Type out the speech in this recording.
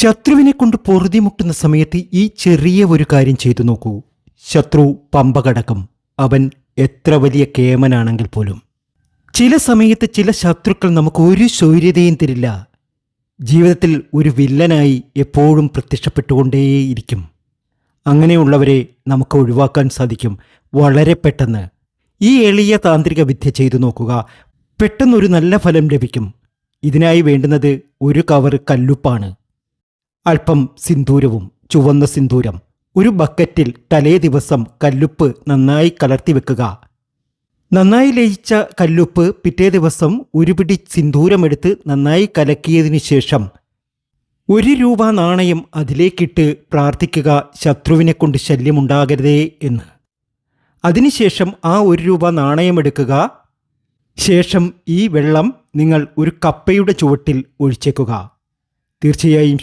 ശത്രുവിനെ കൊണ്ട് പൊറുതിമുട്ടുന്ന സമയത്ത് ഈ ചെറിയ ഒരു കാര്യം ചെയ്തു നോക്കൂ. ശത്രു പമ്പ കടക്കും. അവൻ എത്ര വലിയ കേമനാണെങ്കിൽ പോലും. ചില സമയത്ത് ചില ശത്രുക്കൾ നമുക്ക് ഒരു ശൗര്യതയും തരില്ല. ജീവിതത്തിൽ ഒരു വില്ലനായി എപ്പോഴും പ്രത്യക്ഷപ്പെട്ടുകൊണ്ടേയിരിക്കും. അങ്ങനെയുള്ളവരെ നമുക്ക് ഒഴിവാക്കാൻ സാധിക്കും വളരെ പെട്ടെന്ന്. ഈ എളിയ താന്ത്രിക വിദ്യ ചെയ്തു നോക്കുക. പെട്ടെന്നൊരു നല്ല ഫലം ലഭിക്കും. ഇതിനായി വേണ്ടുന്നത് ഒരു കവർ കല്ലുപ്പാണ്, അല്പം സിന്ദൂരവും. ചുവന്ന സിന്ദൂരം ഒരു ബക്കറ്റിൽ തലേ ദിവസം കല്ലുപ്പ് നന്നായി കലർത്തി വെക്കുക. നന്നായി ലയിച്ച കല്ലുപ്പ് പിറ്റേ ദിവസം ഒരു പിടി സിന്ദൂരമെടുത്ത് നന്നായി കലക്കിയതിനു ശേഷം 1 രൂപ നാണയം അതിലേക്കിട്ട് പ്രാർത്ഥിക്കുക, ശത്രുവിനെ കൊണ്ട് ശല്യമുണ്ടാകരുതേ എന്ന്. അതിനുശേഷം ആ 1 രൂപ നാണയമെടുക്കുക. ശേഷം ഈ വെള്ളം നിങ്ങൾ ഒരു കപ്പയുടെ ചുവട്ടിൽ ഒഴിച്ചേക്കുക. തീർച്ചയായും